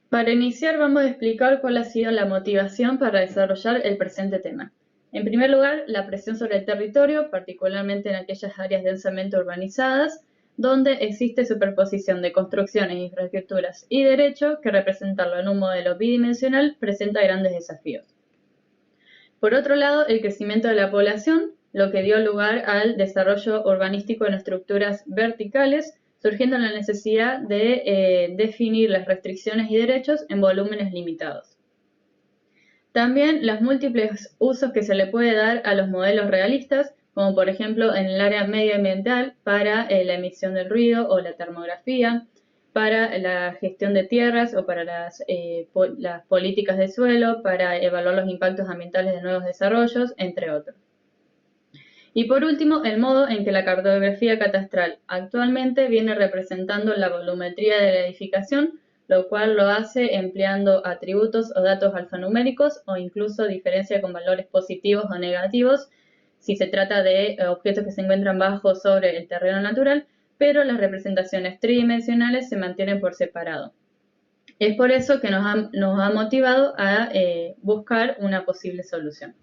Para iniciar, vamos a explicar cuál ha sido la motivación para desarrollar el presente tema. En primer lugar, la presión sobre el territorio, particularmente en aquellas áreas densamente urbanizadas, donde existe superposición de construcciones, infraestructuras y derechos, que representarlo en un modelo bidimensional presenta grandes desafíos. Por otro lado, el crecimiento de la población, lo que dio lugar al desarrollo urbanístico en estructuras verticales, surgiendo la necesidad de definir las restricciones y derechos en volúmenes limitados. También los múltiples usos que se le puede dar a los modelos realistas, como por ejemplo en el área medioambiental para la emisión del ruido o la termografía, para la gestión de tierras o para las políticas de suelo, para evaluar los impactos ambientales de nuevos desarrollos, entre otros. Y por último, el modo en que la cartografía catastral actualmente viene representando la volumetría de la edificación, lo cual lo hace empleando atributos o datos alfanuméricos o incluso diferencia con valores positivos o negativos si se trata de objetos que se encuentran bajo o sobre el terreno natural, pero las representaciones tridimensionales se mantienen por separado. Es por eso que nos ha motivado a buscar una posible solución.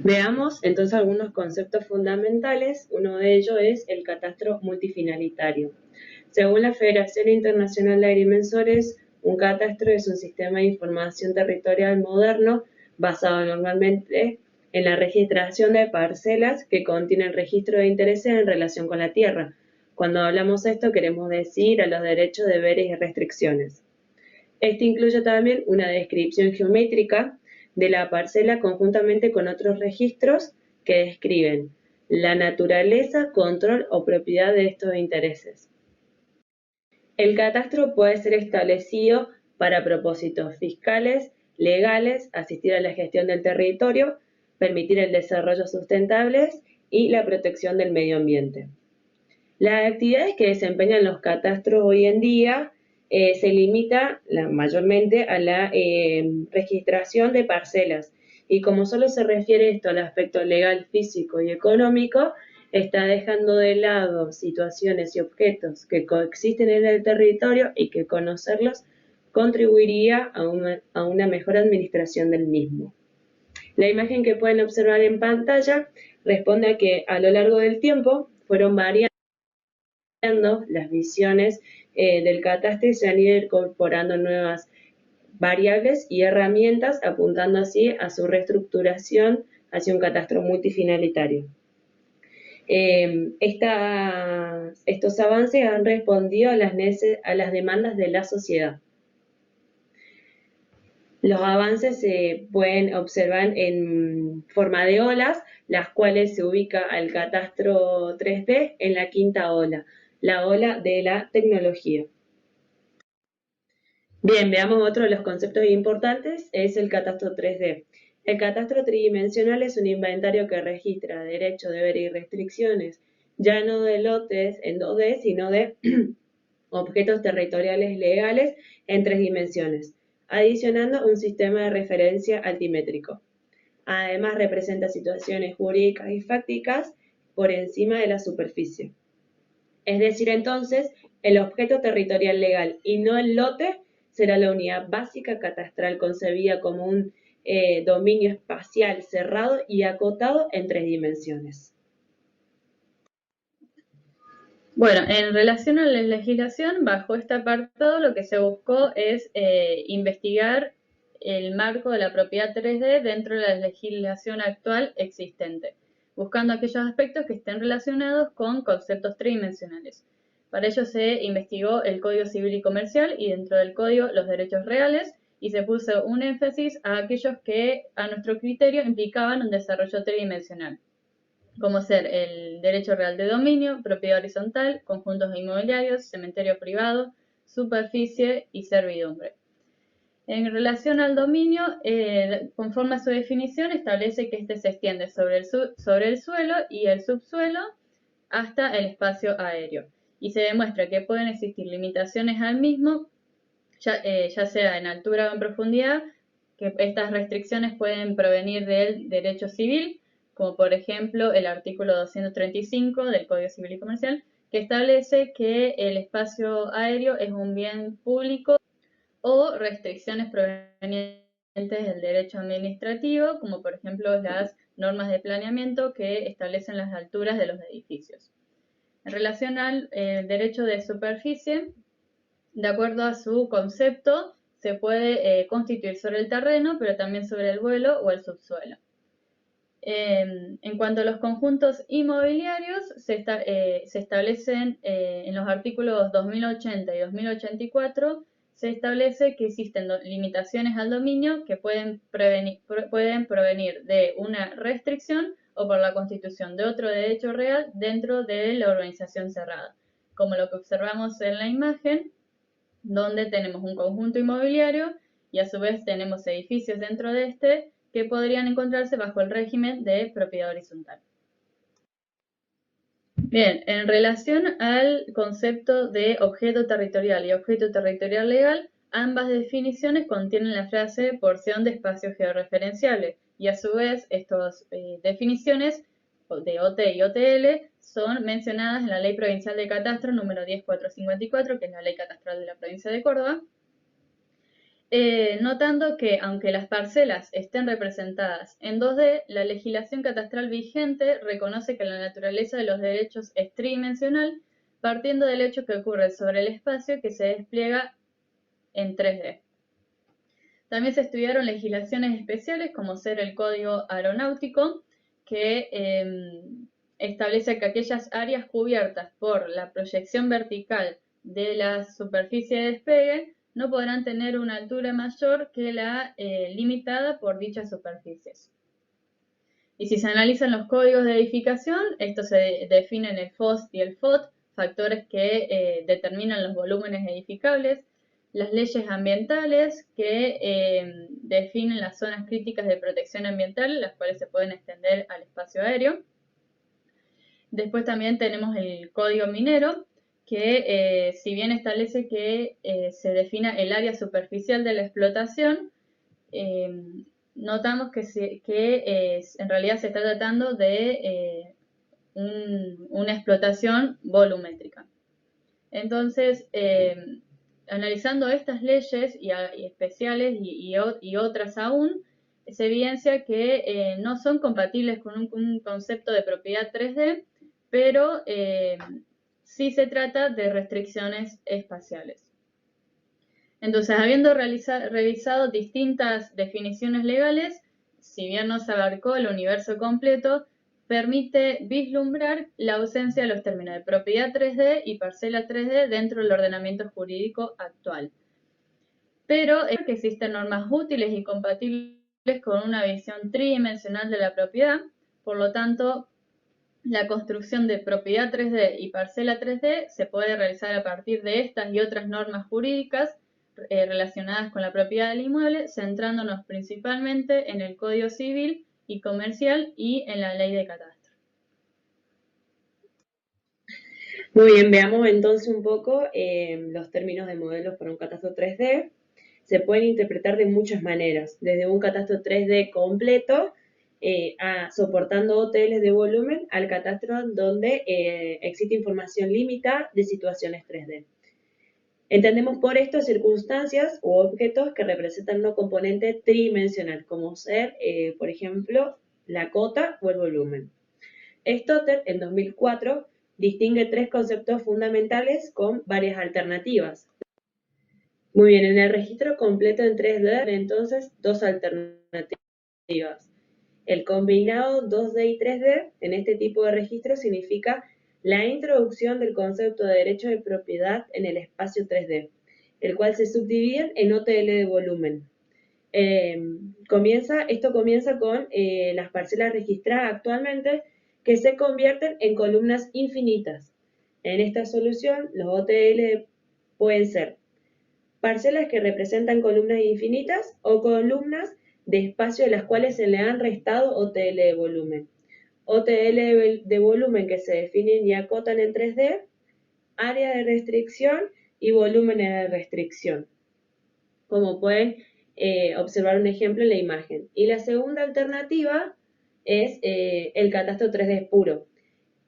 Veamos entonces algunos conceptos fundamentales. Uno de ellos es el catastro multifinalitario. Según la Federación Internacional de Agrimensores, un catastro es un sistema de información territorial moderno basado normalmente en la registración de parcelas que contienen registro de intereses en relación con la tierra. Cuando hablamos de esto queremos decir a los derechos, deberes y restricciones. Este incluye también una descripción geométrica de la parcela conjuntamente con otros registros que describen la naturaleza, control o propiedad de estos intereses. El catastro puede ser establecido para propósitos fiscales, legales, asistir a la gestión del territorio, permitir el desarrollo sustentable y la protección del medio ambiente. Las actividades que desempeñan los catastros hoy en día se limita mayormente a la registración de parcelas y como solo se refiere esto al aspecto legal, físico y económico, está dejando de lado situaciones y objetos que coexisten en el territorio y que conocerlos contribuiría a una mejor administración del mismo. La imagen que pueden observar en pantalla responde a que a lo largo del tiempo fueron variando las visiones del catastro y se han ido incorporando nuevas variables y herramientas, apuntando así a su reestructuración hacia un catastro multifinalitario. Estos avances han respondido a las demandas de la sociedad. Los avances se pueden observar en forma de olas, las cuales se ubica al catastro 3D en la quinta ola, la ola de la tecnología. Bien, veamos otro de los conceptos importantes, es el catastro 3D. El catastro tridimensional es un inventario que registra derechos, deberes y restricciones, ya no de lotes en 2D, sino de objetos territoriales legales en 3 dimensiones, adicionando un sistema de referencia altimétrico. Además, representa situaciones jurídicas y fácticas por encima de la superficie. Es decir, entonces, el objeto territorial legal y no el lote será la unidad básica catastral concebida como un dominio espacial cerrado y acotado en 3 dimensiones. Bueno, en relación a la legislación, bajo este apartado lo que se buscó es investigar el marco de la propiedad 3D dentro de la legislación actual existente, buscando aquellos aspectos que estén relacionados con conceptos tridimensionales. Para ello se investigó el Código Civil y Comercial y dentro del código los derechos reales y se puso un énfasis a aquellos que a nuestro criterio implicaban un desarrollo tridimensional, como ser el derecho real de dominio, propiedad horizontal, conjuntos inmobiliarios, cementerio privado, superficie y servidumbre. En relación al dominio, conforme a su definición, establece que este se extiende sobre el suelo y el subsuelo hasta el espacio aéreo. Y se demuestra que pueden existir limitaciones al mismo, ya sea en altura o en profundidad, que estas restricciones pueden provenir del derecho civil, como por ejemplo el artículo 235 del Código Civil y Comercial, que establece que el espacio aéreo es un bien público o restricciones provenientes del derecho administrativo, como por ejemplo las normas de planeamiento que establecen las alturas de los edificios. En relación al derecho de superficie, de acuerdo a su concepto, se puede constituir sobre el terreno, pero también sobre el vuelo o el subsuelo. En cuanto a los conjuntos inmobiliarios, se establecen en los artículos 2080 y 2084, se establece que existen limitaciones al dominio que pueden provenir de una restricción o por la constitución de otro derecho real dentro de la urbanización cerrada, como lo que observamos en la imagen, donde tenemos un conjunto inmobiliario y a su vez tenemos edificios dentro de este que podrían encontrarse bajo el régimen de propiedad horizontal. Bien, en relación al concepto de objeto territorial y objeto territorial legal, ambas definiciones contienen la frase porción de espacio georreferenciable y a su vez estas definiciones de OT y OTL son mencionadas en la Ley Provincial de Catastro número 10454, que es la Ley Catastral de la Provincia de Córdoba, notando que aunque las parcelas estén representadas en 2D, la legislación catastral vigente reconoce que la naturaleza de los derechos es tridimensional, partiendo del hecho que ocurre sobre el espacio que se despliega en 3D. También se estudiaron legislaciones especiales, como ser el Código Aeronáutico, que establece que aquellas áreas cubiertas por la proyección vertical de la superficie de despegue no podrán tener una altura mayor que la limitada por dichas superficies. Y si se analizan los códigos de edificación, estos se definen el FOS y el FOT, factores que determinan los volúmenes edificables, las leyes ambientales que definen las zonas críticas de protección ambiental, las cuales se pueden extender al espacio aéreo. Después también tenemos el código minero, que si bien establece que se defina el área superficial de la explotación, notamos que en realidad se está tratando de una explotación volumétrica. Entonces, analizando estas leyes y especiales y otras aún, se evidencia que no son compatibles con un concepto de propiedad 3D, pero sí se trata de restricciones espaciales. Entonces, habiendo revisado distintas definiciones legales, si bien no se abarcó el universo completo, permite vislumbrar la ausencia de los términos de propiedad 3D y parcela 3D dentro del ordenamiento jurídico actual. Pero es que existen normas útiles y compatibles con una visión tridimensional de la propiedad, por lo tanto, la construcción de propiedad 3D y parcela 3D se puede realizar a partir de estas y otras normas jurídicas relacionadas con la propiedad del inmueble, centrándonos principalmente en el Código Civil y Comercial y en la Ley de Catastro. Muy bien, veamos entonces un poco los términos de modelos para un catastro 3D. Se pueden interpretar de muchas maneras, desde un catastro 3D completo, soportando OTLs de volumen, al catastro donde existe información limitada de situaciones 3D. Entendemos por esto circunstancias u objetos que representan un componente tridimensional, como ser, por ejemplo, la cota o el volumen. Stotter, en 2004, distingue tres conceptos fundamentales con varias alternativas. Muy bien, en el registro completo en 3D, entonces, dos alternativas. El combinado 2D y 3D en este tipo de registro significa la introducción del concepto de derecho de propiedad en el espacio 3D, el cual se subdivide en OTL de volumen. Esto comienza con las parcelas registradas actualmente que se convierten en columnas infinitas. En esta solución, los OTL pueden ser parcelas que representan columnas infinitas o columnas de espacio de las cuales se le han restado OTL de volumen. OTL de volumen que se definen y acotan en 3D, área de restricción y volúmenes de restricción. Como pueden observar un ejemplo en la imagen. Y la segunda alternativa es el catastro 3D puro.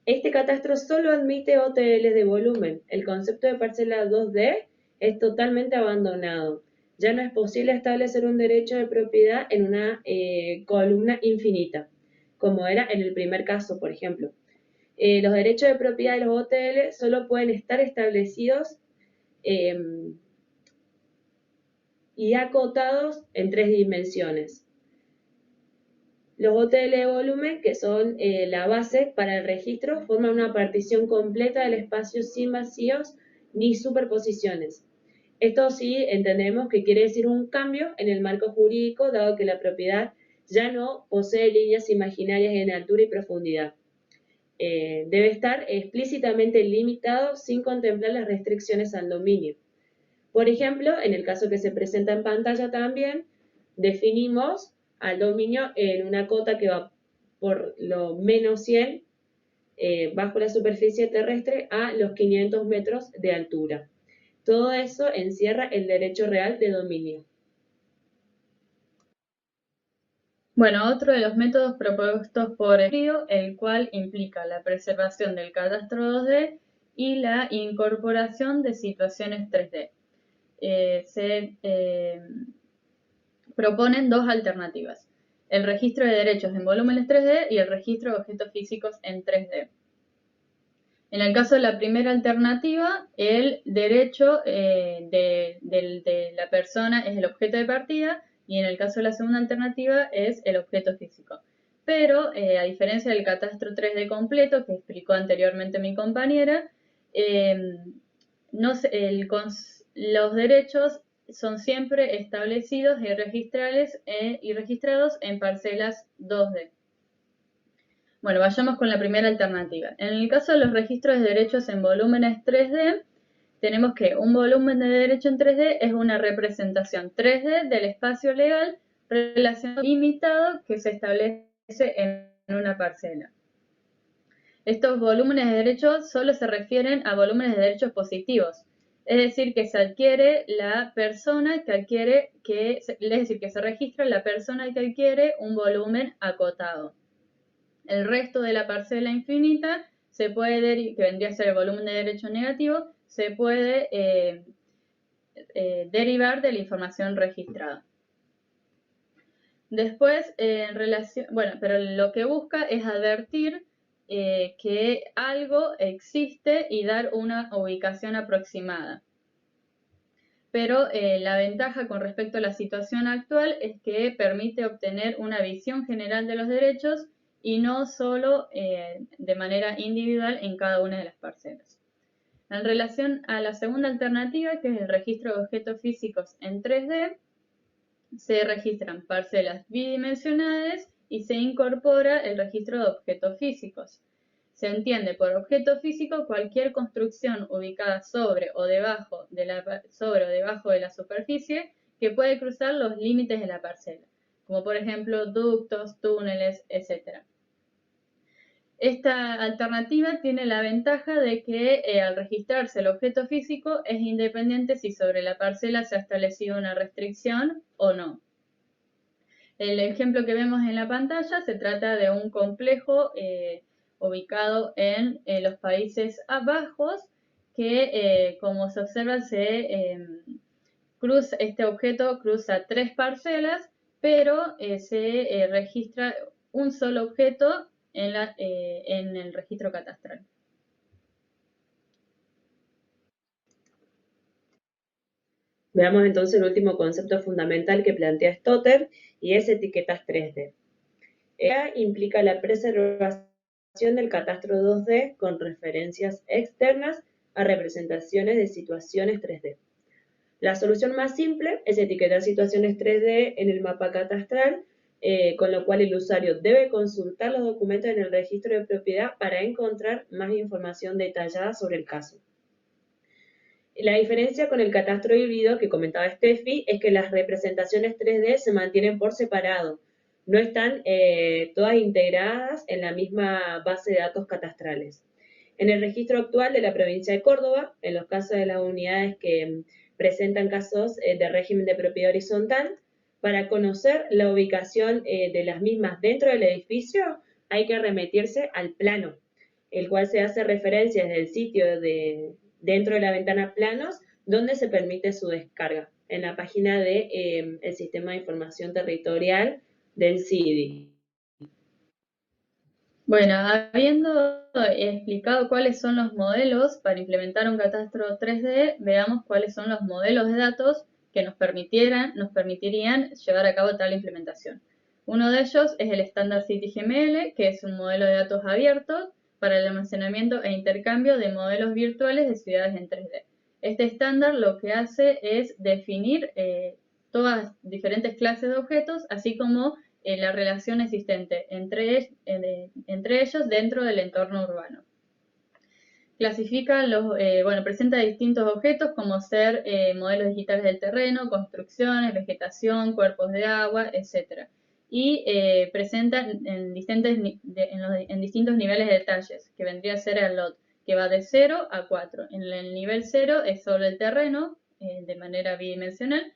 Este catastro solo admite OTL de volumen. El concepto de parcela 2D es totalmente abandonado. Ya no es posible establecer un derecho de propiedad en una columna infinita, como era en el primer caso, por ejemplo. Los derechos de propiedad de los OTL solo pueden estar establecidos y acotados en 3 dimensiones. Los OTL de volumen, que son la base para el registro, forman una partición completa del espacio sin vacíos ni superposiciones. Esto sí entendemos que quiere decir un cambio en el marco jurídico, dado que la propiedad ya no posee líneas imaginarias en altura y profundidad. Debe estar explícitamente limitado sin contemplar las restricciones al dominio. Por ejemplo, en el caso que se presenta en pantalla también, definimos al dominio en una cota que va por lo menos 100 bajo la superficie terrestre a los 500 metros de altura. Todo eso encierra el derecho real de dominio. Bueno, otro de los métodos propuestos por el río, el cual implica la preservación del catastro 2D y la incorporación de situaciones 3D. Se proponen dos alternativas: el registro de derechos en volúmenes 3D y el registro de objetos físicos en 3D. En el caso de la primera alternativa, el derecho de la persona es el objeto de partida, y en el caso de la segunda alternativa es el objeto físico. Pero, a diferencia del catastro 3D completo que explicó anteriormente mi compañera, los derechos son siempre establecidos y registrados en parcelas 2D. Bueno, vayamos con la primera alternativa. En el caso de los registros de derechos en volúmenes 3D, tenemos que un volumen de derecho en 3D es una representación 3D del espacio legal relacionado limitado que se establece en una parcela. Estos volúmenes de derechos solo se refieren a volúmenes de derechos positivos, es decir, que se adquiere la persona que adquiere, es decir, que se registra la persona que adquiere un volumen acotado. El resto de la parcela infinita se puede, que vendría a ser el volumen de derecho negativo, se puede derivar de la información registrada. Después, pero lo que busca es advertir que algo existe y dar una ubicación aproximada. Pero la ventaja con respecto a la situación actual es que permite obtener una visión general de los derechos y no solo de manera individual en cada una de las parcelas. En relación a la segunda alternativa, que es el registro de objetos físicos en 3D, se registran parcelas bidimensionales y se incorpora el registro de objetos físicos. Se entiende por objeto físico cualquier construcción ubicada sobre o debajo de la superficie que puede cruzar los límites de la parcela, como por ejemplo ductos, túneles, etc. Esta alternativa tiene la ventaja de que al registrarse el objeto físico es independiente si sobre la parcela se ha establecido una restricción o no. El ejemplo que vemos en la pantalla se trata de un complejo ubicado en los Países Bajos que, como se observa, este objeto cruza 3 parcelas, pero se registra un solo objeto en el registro catastral. Veamos entonces el último concepto fundamental que plantea Stotter, y es etiquetas 3D. Ella implica la preservación del catastro 2D con referencias externas a representaciones de situaciones 3D. La solución más simple es etiquetar situaciones 3D en el mapa catastral, con lo cual el usuario debe consultar los documentos en el registro de propiedad para encontrar más información detallada sobre el caso. La diferencia con el catastro híbrido que comentaba Steffi es que las representaciones 3D se mantienen por separado, no están todas integradas en la misma base de datos catastrales. En el registro actual de la provincia de Córdoba, en los casos de las unidades que presentan casos de régimen de propiedad horizontal, para conocer la ubicación de las mismas dentro del edificio hay que remitirse al plano, el cual se hace referencia desde el sitio dentro de la ventana planos, donde se permite su descarga. en la página de el Sistema de Información Territorial del CIDI. Bueno, habiendo explicado cuáles son los modelos para implementar un catastro 3D, veamos cuáles son los modelos de datos que nos permitirían llevar a cabo tal implementación. Uno de ellos es el estándar CityGML, que es un modelo de datos abiertos para el almacenamiento e intercambio de modelos virtuales de ciudades en 3D. Este estándar lo que hace es definir todas diferentes clases de objetos, así como la relación existente entre ellos dentro del entorno urbano. Clasifica presenta distintos objetos como ser modelos digitales del terreno, construcciones, vegetación, cuerpos de agua, etc. Y presenta en distintos niveles de detalles, que vendría a ser el LOT, que va de 0 a 4. En el nivel 0 es solo el terreno, de manera tridimensional,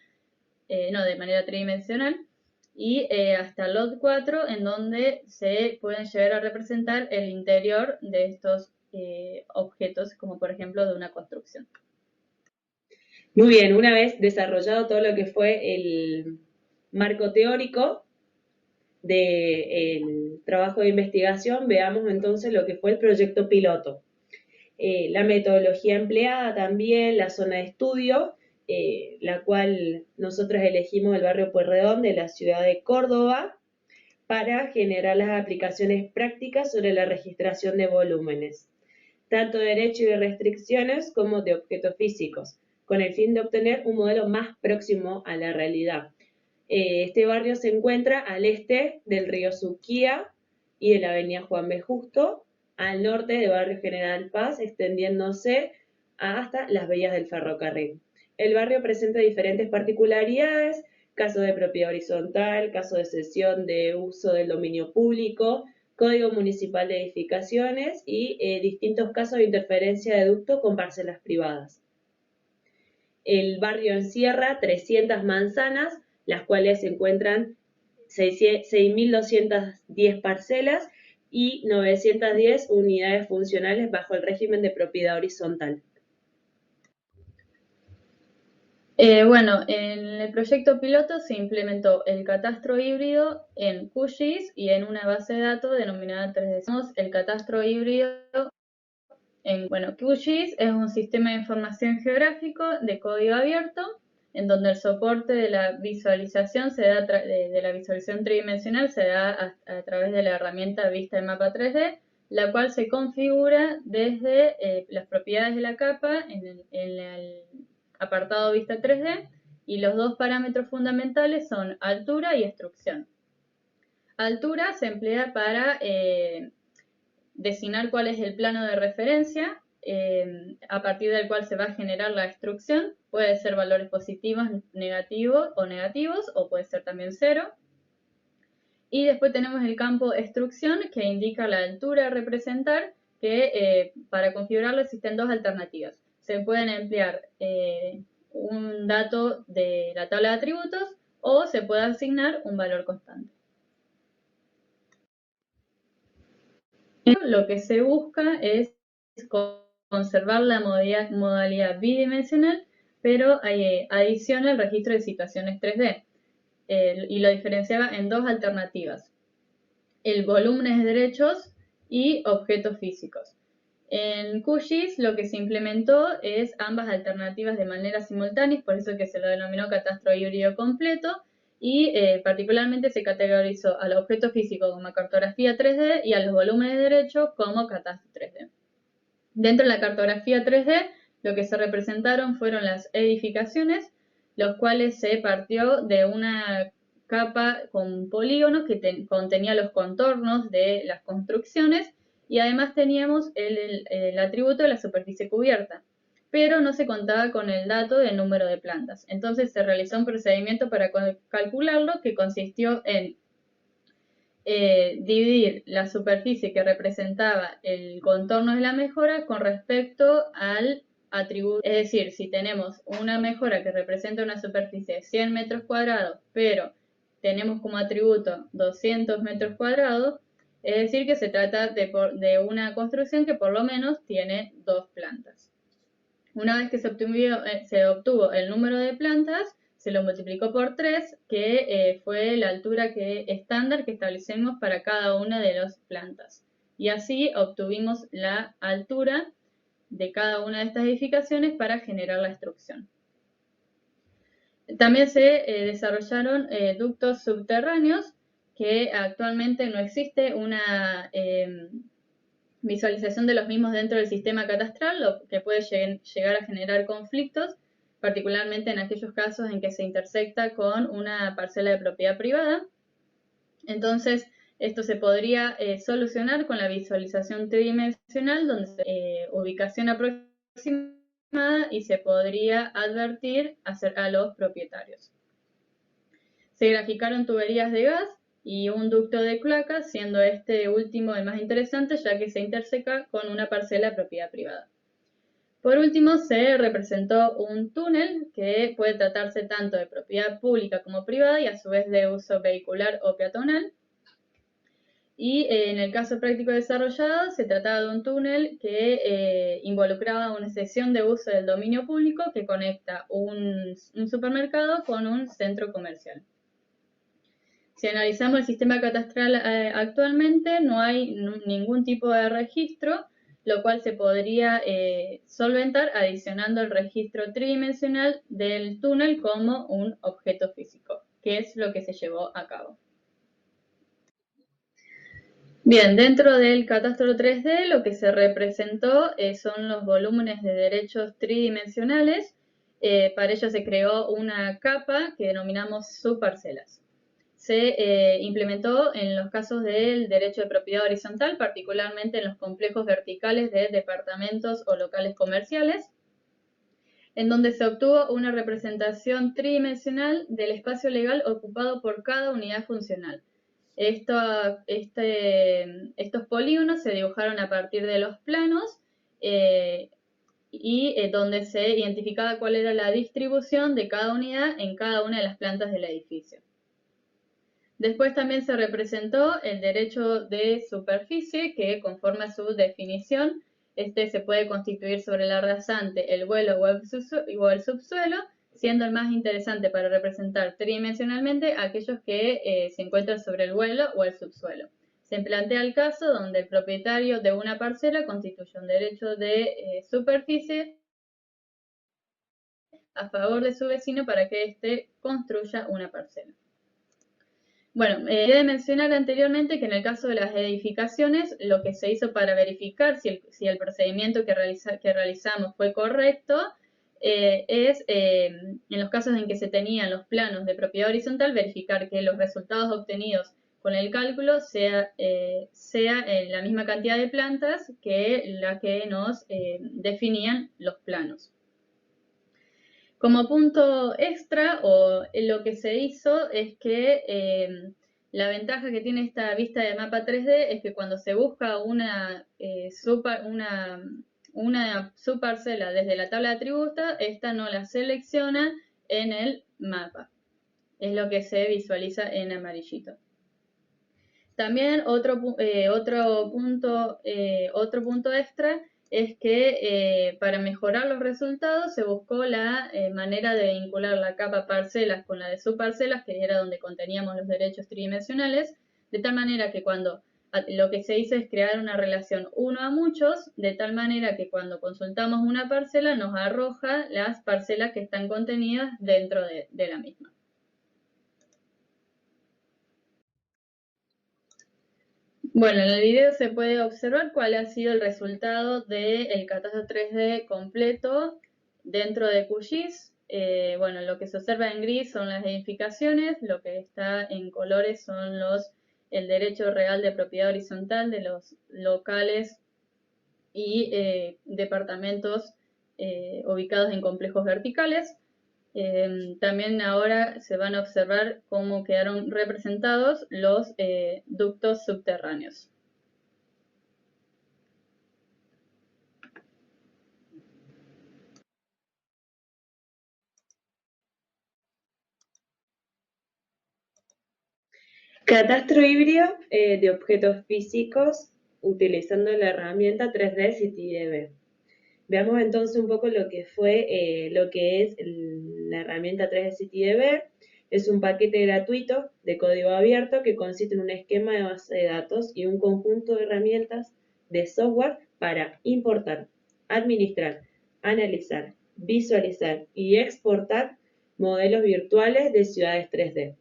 y hasta LOT 4, en donde se pueden llegar a representar el interior de estos objetos, como por ejemplo de una construcción. Muy bien, una vez desarrollado todo lo que fue el marco teórico del trabajo de investigación, veamos entonces lo que fue el proyecto piloto. La metodología empleada también, la zona de estudio, la cual nosotros elegimos el barrio Pueyrredón de la ciudad de Córdoba para generar las aplicaciones prácticas sobre la registración de volúmenes, tanto de derechos y restricciones como de objetos físicos, con el fin de obtener un modelo más próximo a la realidad. Este barrio se encuentra al este del río Suquía y de la avenida Juan B. Justo, al norte del barrio General Paz, extendiéndose hasta las vías del ferrocarril. El barrio presenta diferentes particularidades, caso de propiedad horizontal, caso de cesión de uso del dominio público, Código Municipal de Edificaciones y distintos casos de interferencia de ducto con parcelas privadas. El barrio encierra 300 manzanas, las cuales se encuentran 6.210 parcelas y 910 unidades funcionales bajo el régimen de propiedad horizontal. En el proyecto piloto se implementó el catastro híbrido en QGIS y en una base de datos denominada 3D. El catastro híbrido QGIS es un sistema de información geográfico de código abierto, en donde el soporte de la visualización de la visualización tridimensional se da a través de la herramienta Vista de Mapa 3D, la cual se configura desde las propiedades de la capa en el apartado Vista 3D, y los dos parámetros fundamentales son altura y extrusión. Altura se emplea para designar cuál es el plano de referencia a partir del cual se va a generar la extrusión. Puede ser valores positivos, negativos, o puede ser también 0. Y después tenemos el campo extrusión, que indica la altura a representar, que para configurarlo existen dos alternativas. Se pueden emplear un dato de la tabla de atributos o se puede asignar un valor constante. Lo que se busca es conservar la modalidad bidimensional, pero adiciona el registro de situaciones 3D y lo diferenciaba en dos alternativas: el volúmenes de derechos y objetos físicos. En QGIS lo que se implementó es ambas alternativas de manera simultánea, por eso que se lo denominó catastro híbrido completo, y particularmente se categorizó a los objetos físicos como cartografía 3D y a los volúmenes de derecho como catastro 3D. Dentro de la cartografía 3D, lo que se representaron fueron las edificaciones, los cuales se partió de una capa con polígonos que contenía los contornos de las construcciones, y además teníamos el atributo de la superficie cubierta, pero no se contaba con el dato del número de plantas. Entonces se realizó un procedimiento para calcularlo, que consistió en dividir la superficie que representaba el contorno de la mejora con respecto al atributo. Es decir, si tenemos una mejora que representa una superficie de 100 metros cuadrados, pero tenemos como atributo 200 metros cuadrados, es decir que se trata de una construcción que por lo menos tiene 2 plantas. Una vez que se obtuvo el número de plantas, se lo multiplicó por 3, que fue la altura estándar que establecemos para cada una de las plantas. Y así obtuvimos la altura de cada una de estas edificaciones para generar la instrucción. También se desarrollaron ductos subterráneos, que actualmente no existe una visualización de los mismos dentro del sistema catastral, lo que puede llegar a generar conflictos, particularmente en aquellos casos en que se intersecta con una parcela de propiedad privada. Entonces, esto se podría solucionar con la visualización tridimensional, donde ubicación aproximada y se podría advertir a los propietarios. Se graficaron tuberías de gas y un ducto de cloacas, siendo este último el más interesante, ya que se interseca con una parcela de propiedad privada. Por último, se representó un túnel que puede tratarse tanto de propiedad pública como privada y a su vez de uso vehicular o peatonal. Y en el caso práctico desarrollado, se trataba de un túnel que involucraba una sección de uso del dominio público que conecta un supermercado con un centro comercial. Si analizamos el sistema catastral actualmente, no hay ningún tipo de registro, lo cual se podría solventar adicionando el registro tridimensional del túnel como un objeto físico, que es lo que se llevó a cabo. Bien, dentro del catastro 3D lo que se representó son los volúmenes de derechos tridimensionales. Para ello se creó una capa que denominamos subparcelas. Se implementó en los casos del derecho de propiedad horizontal, particularmente en los complejos verticales de departamentos o locales comerciales, en donde se obtuvo una representación tridimensional del espacio legal ocupado por cada unidad funcional. Estos polígonos se dibujaron a partir de los planos donde se identificaba cuál era la distribución de cada unidad en cada una de las plantas del edificio. Después también se representó el derecho de superficie, que conforme a su definición, se puede constituir sobre la rasante, el vuelo o el subsuelo, siendo el más interesante para representar tridimensionalmente aquellos que se encuentran sobre el vuelo o el subsuelo. Se plantea el caso donde el propietario de una parcela constituye un derecho de superficie a favor de su vecino para que éste construya una parcela. Bueno, debe mencionar anteriormente que en el caso de las edificaciones, lo que se hizo para verificar si el procedimiento que realizamos fue correcto es, en los casos en que se tenían los planos de propiedad horizontal, verificar que los resultados obtenidos con el cálculo sea la misma cantidad de plantas que la que nos definían los planos. Como punto extra, lo que se hizo es que la ventaja que tiene esta vista de mapa 3D es que cuando se busca una subparcela desde la tabla de atributos, esta no la selecciona en el mapa. Es lo que se visualiza en amarillito. También otro punto extra es que para mejorar los resultados se buscó la manera de vincular la capa parcelas con la de subparcelas, que era donde conteníamos los derechos tridimensionales, de tal manera que lo que se hizo es crear una relación uno a muchos, de tal manera que cuando consultamos una parcela nos arroja las parcelas que están contenidas dentro de la misma. Bueno, en el video se puede observar cuál ha sido el resultado del catastro 3D completo dentro de QGIS. Bueno, lo que se observa en gris son las edificaciones, lo que está en colores son el derecho real de propiedad horizontal de los locales y departamentos ubicados en complejos verticales. También ahora se van a observar cómo quedaron representados los ductos subterráneos. Catastro híbrido de objetos físicos utilizando la herramienta 3D CityDB. Veamos entonces un poco lo que es la herramienta 3D CityDB. Es un paquete gratuito de código abierto que consiste en un esquema de base de datos y un conjunto de herramientas de software para importar, administrar, analizar, visualizar y exportar modelos virtuales de ciudades 3D.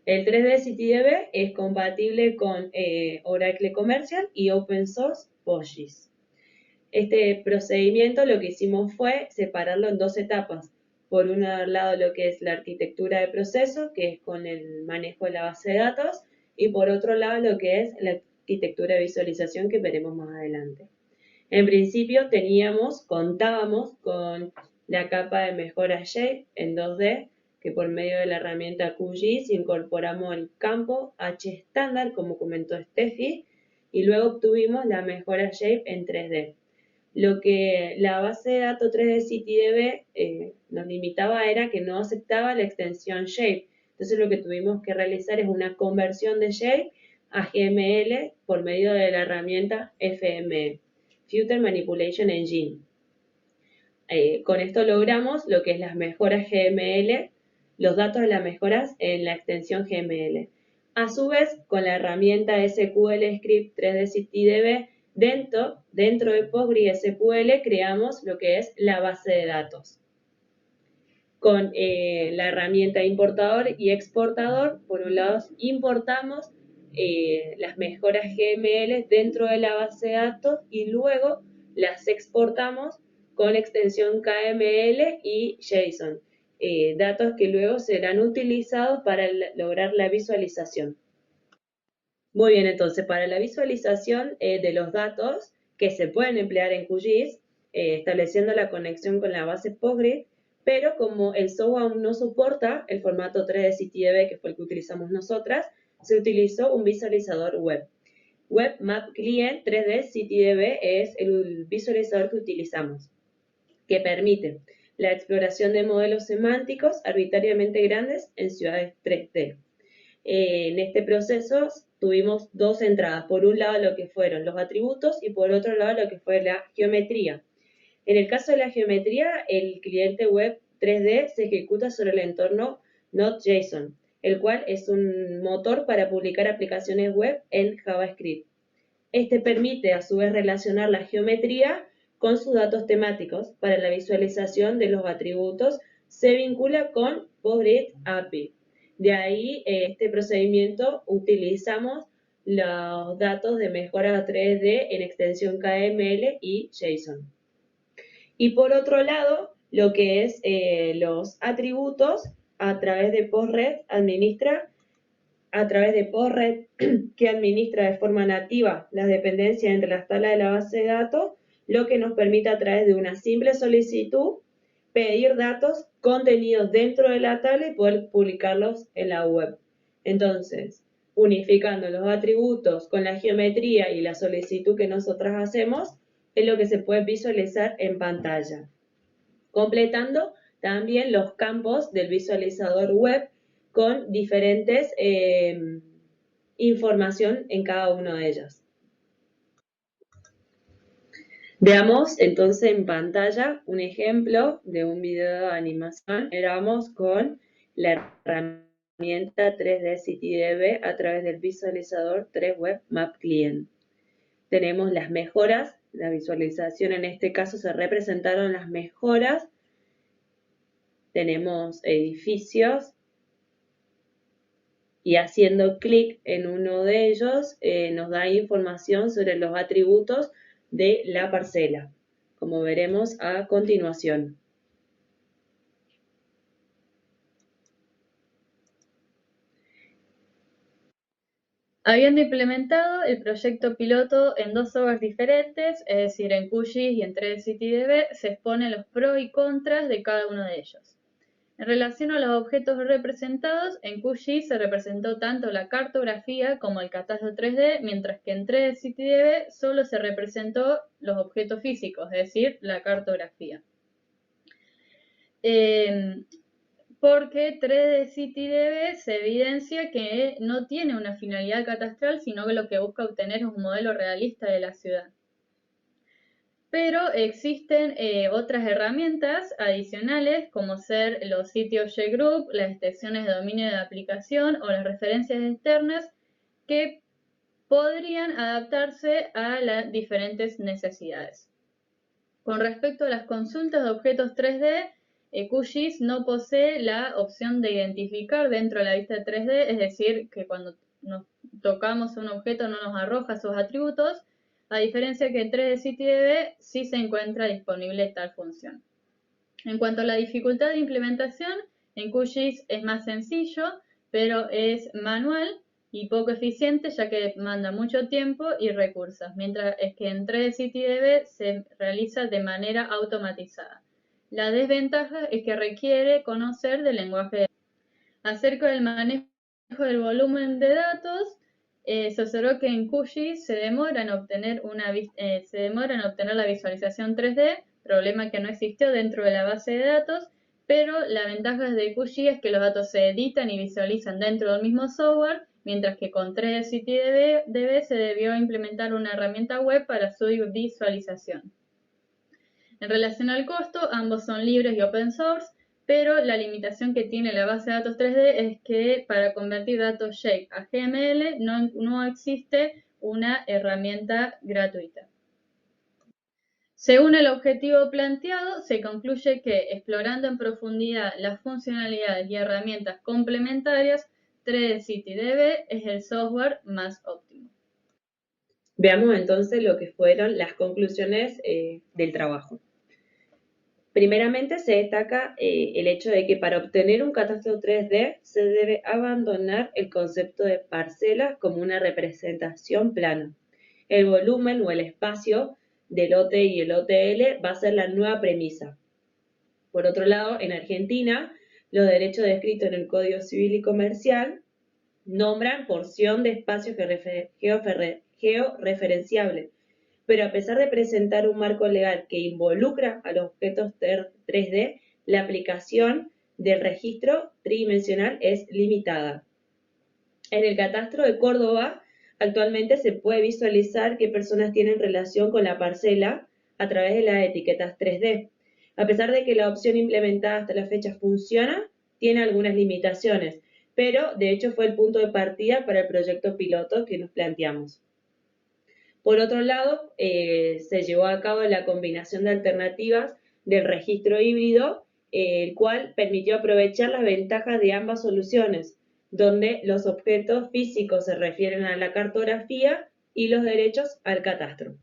El 3D CityDB es compatible con Oracle Commercial y Open Source PostGIS. Este procedimiento lo que hicimos fue separarlo en dos etapas. Por un lado lo que es la arquitectura de proceso, que es con el manejo de la base de datos, y por otro lado lo que es la arquitectura de visualización que veremos más adelante. En principio contábamos con la capa de mejora Shape en 2D, que por medio de la herramienta QGIS incorporamos el campo H estándar, como comentó Steffi, y luego obtuvimos la mejora Shape en 3D. Lo que la base de datos 3D CityDB nos limitaba era que no aceptaba la extensión Shape. Entonces lo que tuvimos que realizar es una conversión de Shape a GML por medio de la herramienta FME, Future Manipulation Engine. Con esto logramos lo que es las mejoras GML, los datos de las mejoras en la extensión GML. A su vez, con la herramienta SQL Script 3D CityDB, dentro de PostgreSQL creamos lo que es la base de datos. Con la herramienta importador y exportador, por un lado importamos las mejoras GML dentro de la base de datos y luego las exportamos con la extensión KML y JSON, datos que luego serán utilizados para lograr la visualización. Muy bien, entonces para la visualización de los datos que se pueden emplear en QGIS, estableciendo la conexión con la base Postgres, pero como el software aún no soporta el formato 3D CityDB, que fue el que utilizamos nosotras, se utilizó un visualizador web. Web Map Client 3D CityDB es el visualizador que utilizamos, que permite la exploración de modelos semánticos arbitrariamente grandes en ciudades 3D. En este proceso tuvimos dos entradas, por un lado lo que fueron los atributos y por otro lado lo que fue la geometría. En el caso de la geometría, el cliente web 3D se ejecuta sobre el entorno Node.json, el cual es un motor para publicar aplicaciones web en JavaScript. Este permite a su vez relacionar la geometría con sus datos temáticos. Para la visualización de los atributos se vincula con PostGIS API. De ahí, este procedimiento utilizamos los datos de mejora 3D en extensión KML y JSON. Y por otro lado, lo que es los atributos, a través de Postgres que administra de forma nativa las dependencias entre las tablas de la base de datos, lo que nos permite a través de una simple solicitud pedir datos contenidos dentro de la tabla y poder publicarlos en la web. Entonces, unificando los atributos con la geometría y la solicitud que nosotras hacemos, es lo que se puede visualizar en pantalla. Completando también los campos del visualizador web con diferentes información en cada uno de ellos. Veamos entonces en pantalla un ejemplo de un video de animación. Éramos con la herramienta 3D CityDB a través del visualizador 3 Web Map Client. Tenemos las mejoras, la visualización en este caso se representaron las mejoras. Tenemos edificios y haciendo clic en uno de ellos nos da información sobre los atributos de la parcela, como veremos a continuación. Habiendo implementado el proyecto piloto en dos softwares diferentes, es decir, en QGIS y en 3D CityDB, se exponen los pros y contras de cada uno de ellos. En relación a los objetos representados, en QGIS se representó tanto la cartografía como el catastro 3D, mientras que en 3D CityDB solo se representó los objetos físicos, es decir, la cartografía. Porque 3D CityDB se evidencia que no tiene una finalidad catastral, sino que lo que busca obtener es un modelo realista de la ciudad. pero existen otras herramientas adicionales como ser los sitios JGroup, las extensiones de dominio de aplicación o las referencias externas que podrían adaptarse a las diferentes necesidades. Con respecto a las consultas de objetos 3D, QGIS no posee la opción de identificar dentro de la vista 3D, es decir, que cuando nos tocamos un objeto no nos arroja esos atributos, a diferencia que en 3D CityDB sí se encuentra disponible tal función. En cuanto a la dificultad de implementación, en QGIS es más sencillo, pero es manual y poco eficiente ya que demanda mucho tiempo y recursos, mientras que en 3D CityDB se realiza de manera automatizada. La desventaja es que requiere conocer del lenguaje. Acerca del manejo del volumen de datos, se observó que en QGIS se demora en obtener la visualización 3D, problema que no existió dentro de la base de datos, pero la ventaja de QGIS es que los datos se editan y visualizan dentro del mismo software, mientras que con 3D CityDB se debió implementar una herramienta web para su visualización. En relación al costo, ambos son libres y open source, pero la limitación que tiene la base de datos 3D es que para convertir datos shape a GML no existe una herramienta gratuita. Según el objetivo planteado, se concluye que explorando en profundidad las funcionalidades y herramientas complementarias, 3D CityDB es el software más óptimo. Veamos entonces lo que fueron las conclusiones del trabajo. Primeramente se destaca el hecho de que para obtener un catastro 3D se debe abandonar el concepto de parcelas como una representación plana. El volumen o el espacio del lote y el OTL va a ser la nueva premisa. Por otro lado, en Argentina, los derechos descritos en el Código Civil y Comercial nombran porción de espacio georreferenciable, pero a pesar de presentar un marco legal que involucra a los objetos 3D, la aplicación del registro tridimensional es limitada. En el catastro de Córdoba, actualmente se puede visualizar qué personas tienen relación con la parcela a través de las etiquetas 3D. A pesar de que la opción implementada hasta la fecha funciona, tiene algunas limitaciones, pero de hecho fue el punto de partida para el proyecto piloto que nos planteamos. Por otro lado, se llevó a cabo la combinación de alternativas del registro híbrido, el cual permitió aprovechar las ventajas de ambas soluciones, donde los objetos físicos se refieren a la cartografía y los derechos al catastro.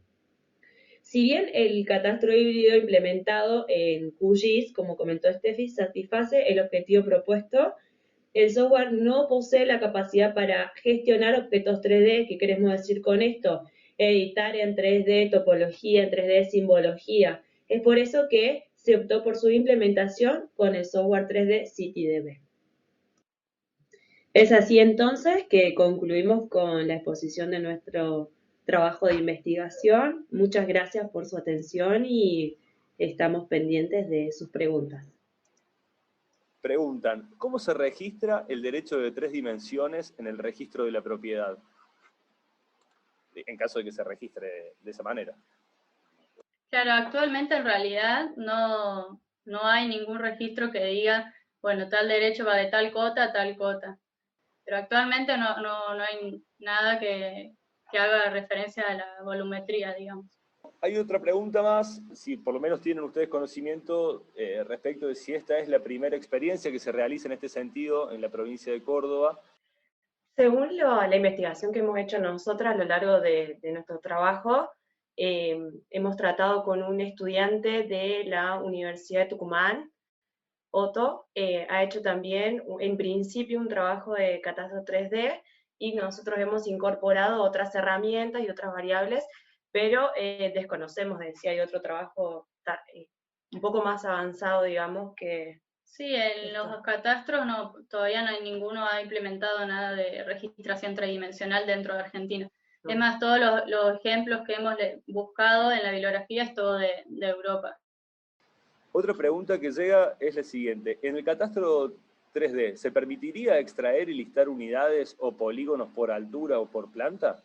Si bien el catastro híbrido implementado en QGIS, como comentó Steffi, satisface el objetivo propuesto, el software no posee la capacidad para gestionar objetos 3D. ¿Qué queremos decir con esto? Editar en 3D, topología en 3D, simbología. Es por eso que se optó por su implementación con el software 3D CityDB. Es así entonces que concluimos con la exposición de nuestro trabajo de investigación. Muchas gracias por su atención y estamos pendientes de sus preguntas. Preguntan, ¿cómo se registra el derecho de 3 dimensiones en el registro de la propiedad? En caso de que se registre de esa manera. Claro, actualmente en realidad no hay ningún registro que diga, bueno, tal derecho va de tal cota a tal cota. Pero actualmente no hay nada que haga referencia a la volumetría, digamos. Hay otra pregunta más, si por lo menos tienen ustedes conocimiento respecto de si esta es la primera experiencia que se realiza en este sentido en la provincia de Córdoba. Según la investigación que hemos hecho nosotras a lo largo de nuestro trabajo, hemos tratado con un estudiante de la Universidad de Tucumán, Otto, ha hecho también en principio un trabajo de catastro 3D y nosotros hemos incorporado otras herramientas y otras variables, pero desconocemos de si hay otro trabajo un poco más avanzado, digamos, que... Sí, en los catastros todavía no hay ninguno ha implementado nada de registración tridimensional dentro de Argentina. No. Es más, todos los ejemplos que hemos buscado en la bibliografía es todo de Europa. Otra pregunta que llega es la siguiente. En el catastro 3D, ¿se permitiría extraer y listar unidades o polígonos por altura o por planta?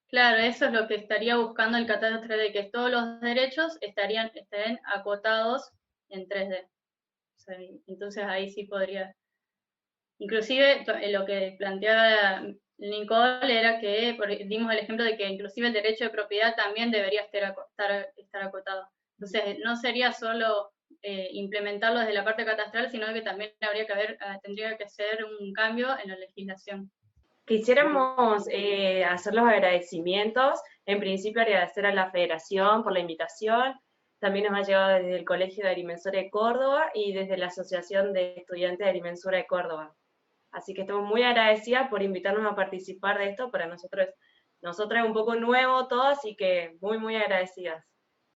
Claro, eso es lo que estaría buscando el catastro, de que todos los derechos estén acotados en 3D. O sea, entonces ahí sí podría. Inclusive lo que planteaba Nicole era que, dimos el ejemplo de que inclusive el derecho de propiedad también debería estar acotado. Entonces no sería solo implementarlo desde la parte catastral, sino que también tendría que ser un cambio en la legislación. Quisiéramos hacer los agradecimientos. En principio, agradecer a la Federación por la invitación. También nos ha llegado desde el Colegio de Agrimensura de Córdoba y desde la Asociación de Estudiantes de Agrimensura de Córdoba. Así que estamos muy agradecidas por invitarnos a participar de esto. Para nosotros es un poco nuevo todo, así que muy, muy agradecidas.